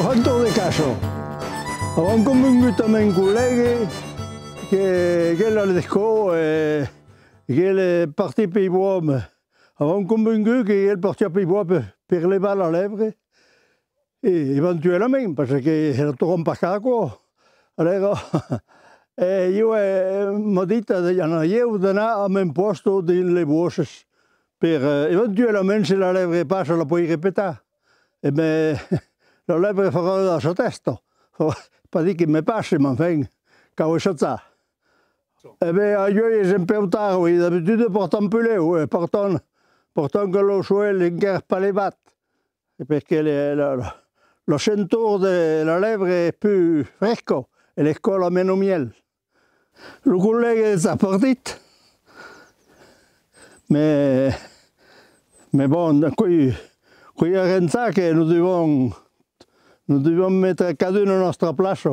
Fantor de caso. Avem convingut amb un col·lega que era l'escó que el partit per Ivoam. Avem convingut que el partit per Ivoam per levar la lèvre eventualment, perquè era tot un pacaco. Allora, io m'ho dit d'anar a un posto delle bosses per eventualment se la lèvre passa la puoi ripetere. E beh, la lèvre farà la sua testa. Per dir que me passi, ma enfin, cau això ça. E beh, io sempre un tard, oui, d'habitude portant un peleu, portant que lo suelo encara pas levat. Perché lo centro della lèvre è più fresco e le scola meno miel. Il collega è partit. Mais bon, qui a pensar que nous devons mettre cadun a nostra place.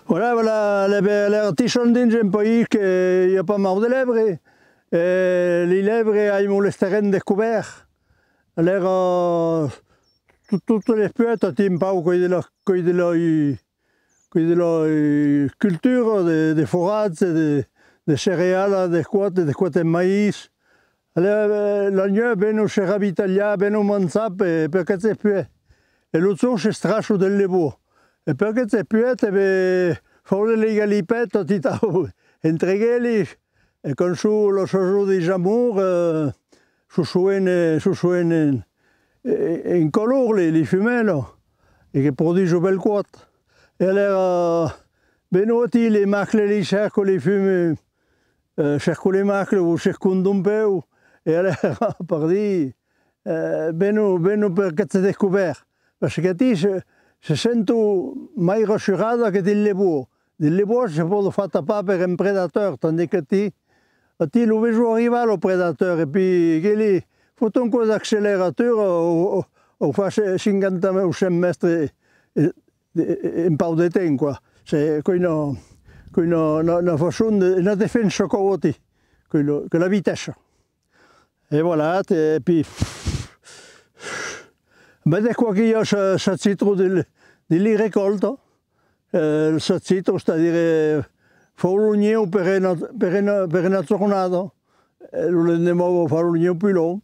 Voilà, l'artiste sont dins un pays que il y a pas mal de lèvres. Les lèvres ils molesteren découvert. Alors tutte le specie un po' di cultura, di foraggi, di cereali, di quote di maïs. Allora l'agneau viene si ravitaglia, viene mangiato perché c'è più. E lo so si strascio del levo. E perché c'è più, fare le galipette, ti tau, entregeli, e con su lo sojo di jamur, su suene in colore li fumano e che produce bel quattro. E allora venuti le macle li cerco li fumi, cerco le macle o cerco un peu e allora per dire venu perché c'è scoperto. Perché ti se sento mai rassurata che del levo si può fare pas per un predatore, tandis che ti lo vedo arrivare al predatore e poi che lì fate un po' d'acceleratore o fa 50 o 100 metri in po' di tempo. C'est una façon, una difesa cooti, che la vitesse. E voilà, e poi vedete qua che io ce citro di raccolta, il citro sta a dire faulogno per una giornata, lo andiamo a fare un più lungo,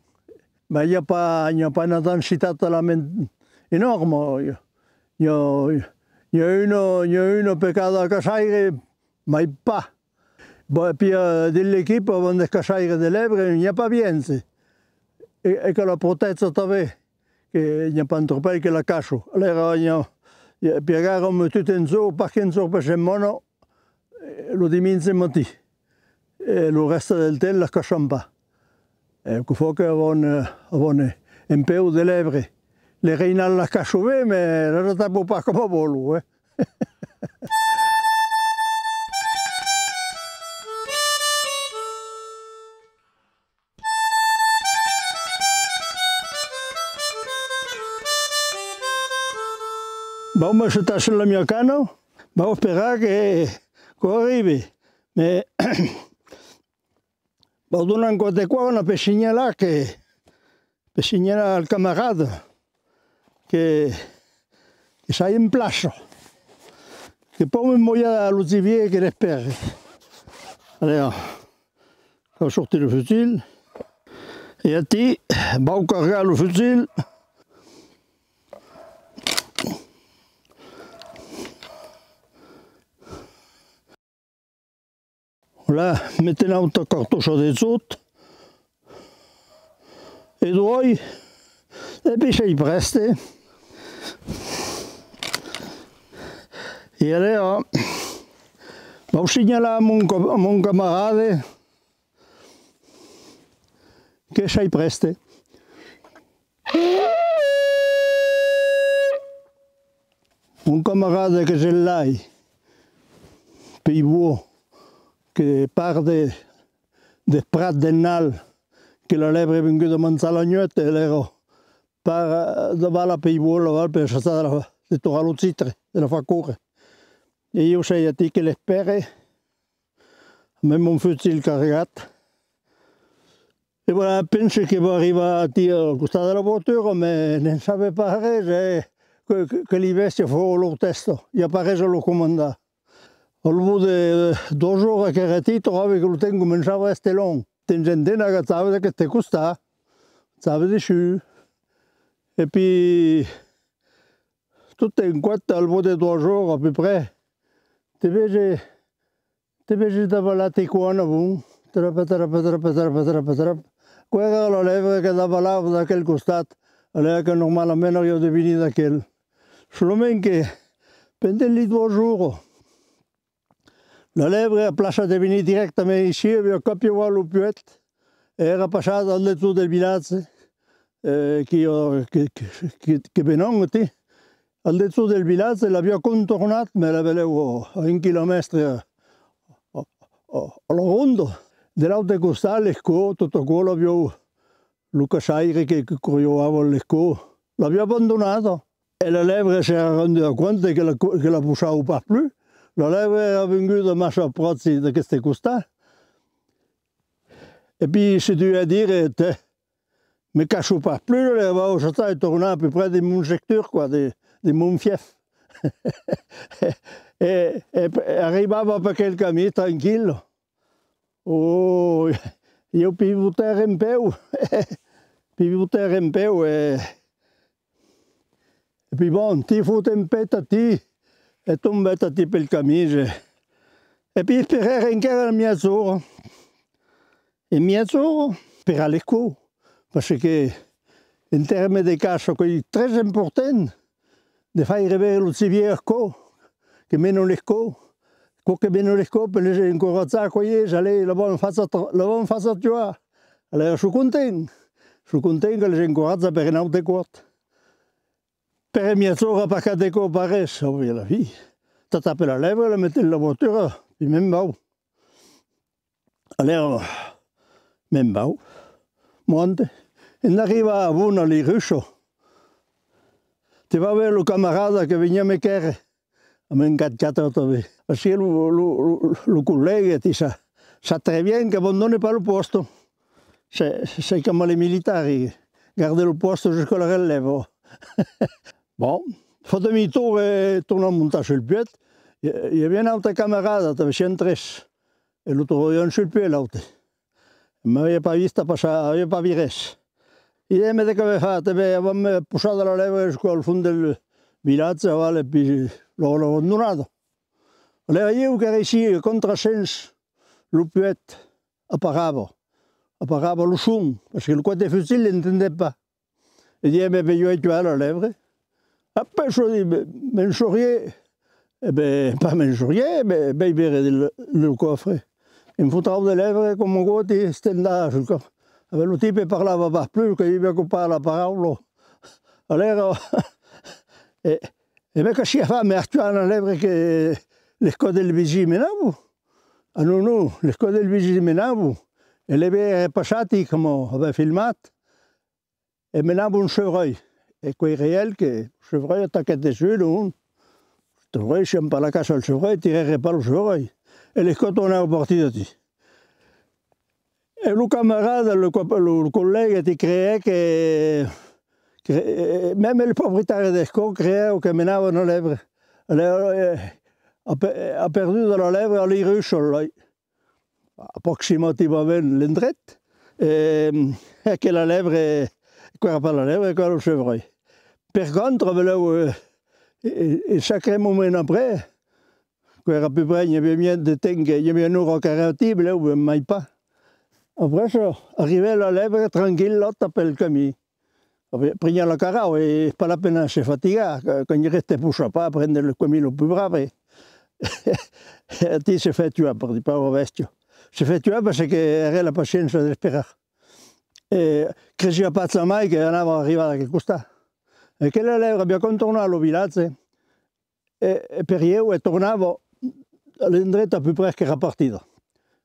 ma il n'y a pas une densità enorme. Il y a une per cada casaire, ma pas. Bon, puis de l'équipe, avant de casaire de lèvres, il n'y a pas bien. Et que la protezione t'avait, qu'il n'y a pas un tropel che la cacho. Allora, pieghiamo tutto in su, perché in su per semmono, lo diminse mati. E il resto del tempo la cacciamo pas. E che fa che avevano un peu di lèvres. Le reinal la cacho bene, ma la realtà può pas come volo. Vamos a sentar sulla mia cana, vamos a sperare che arrivi. Ma vado donare ancora qua una per segnalare al camarada che sei in place, che poi mi muoia all'Ozivier che le spera. Allora, ho sortito il fucile e a te vado a caricare il fucile. Là, mettez un cartouche de sotto e due e poi ci preste e allora vado a segnalare a mon camarade che ci preste. Un camarade che ce l'hai per i buoni che part del prat del Nal, che la lèvre è venuta a mangiare la notte e l'ero par davant la peivola per le toralo citre, della fa correre. E io sei a te che le spere, même mon fusil carregato. E voilà, penso che arriva a dire al costato della voitura, ma non sapeva fare che li vesti fuori loro testo. Io apparato lo comandare. Al bout de 2 jours che era ti trovavi che lo tempo cominciava a essere lungo. Ten gente che sapeva che te costava, sapeva di più. E poi, tutto in quanto al bout de 2 jours à peu près, ti vedi dava la ticuana, trapa. Quella era la levre che dava là da quel costato, allora che normalmente io devo venire da quel. Solamente che, pendant les 2 jours, la levre a place de venire direttamente ici, aveva capito lo puet, era passata al letto del villaggio, che venivano, al letto del villaggio l'aveva contornato, ma l'aveva a 1 chilometro alla ronda. Dell'altro costato, l'Esco, tutto quello aveva lo casaire che correva l'Esco, l'aveva abbandonato. E la levre si era renduta conto che la poussava pas più. La levre era venuta massa a prezzi di queste costate. E poi si doveva dire, mi cache pas più, la levre è tornata a peu près de mon secteur, quoi, de mon fief. e arrivava per quel cammino tranquillo. Oh, io pivo terra in peu, e poi bon, ti fotte in petto ti, e tombata ti per il cammino. E poi sperare ancora il mezz'ora. E mezz'ora per all'Esco, perché in termini di cassa, è très important di fare arrivare lo civiere Esco, che meno l'Esco. Che meno l'Esco, per le incorazzare con gli esali, l'avevano fatto giocare. Allora sono contento che le incorazza per un'altra quarta. Per mezz'ora per cada Esco pare, ovvio la via. Tu tappi la levre, la metti nella voitura, puis même bau. Allora, même bau, monte, e arriva a Vuna lì Russo. Ti va a vedere il camarada che veniva a me chiedere. A me incacciato perché il collega ti sa très bien che abbandoni per il posto. Sei come i militari, guarda il posto jusqu'à la relève. Bon, fa demi-tour e torna a montare sul pied. Il y avait un autre camarade, tu avais 3, e lo troviamo sul pied l'autre. Ma aveva pas visto passare, aveva pas visto res. E mi che aveva fatto, avevamo posato la leva al fondo del villaggio, e poi l'ho abbandonato. Allora io che ero ici, contrassenso, lo puet, apparava lo son, perché il quadro fusil ne intendeva pas. E io mi avevo tué la lèvre. Après, je dis, mensourier, eh bien, pas mensourier, mais il verrait le coffre. Il me foutra de lèvres comme un gros, c'était là, sul coffre. Le type parlava pas plus, che io coupava la parola. Allora, e me che si fa, mi ha tuato la lèvre che le code del vicino menavo. Ah no, le code del vicino menavo. E le aveva passati come aveva filmato. E menavo un chevreuil. E quei réel che il chevreuil attaccate su, il chevreuil scende per la casa al chevreuil, tirare per il chevreuil. E le code tornava partite. E il camarade, il collega ti crea che même il proprietario d'Esco crea che menava una lèvre. Allora, ha perduto la lèvre all'Irusso, approssimativamente l'endret, e che la lèvre, quella per la lèvre, quella il chevreuil. Per contro, il sacré moment après, quella à peu près, il y avait bien de temps, il y avait un euro caractère, là, où mai pas. Après ça, arrivait la lèvre tranquille, là, per il cammino. Prenia la carao e pas la peine de se fatiguer, quand il restait pour pas prendre le cammino plus brave. Ti si fait tuer per di povero vestio. Si fait tuer perché era la pazienza di sperare. E cresceva pazza mai che andava arrivata a quel costato. E che la lèvre abbiamo contornato il villaggio e per io tornavo all'endretto a peu près che era partito.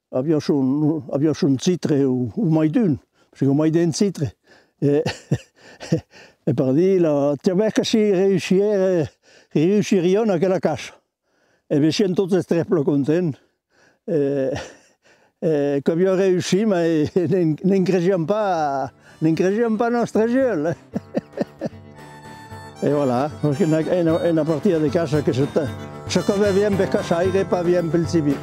Abbiamo un citre o mai d'un, perché mai d'un citre. E per dire, ti aveva che si riuscire riuscirions a quella cache. Et bien, siamo tutti très contents. Que abbiamo réussi, mais ne crediamo pas nostre gueule. Et voilà, c'est une partie de cache que je connais bien per cachaire et pas bien per le civil.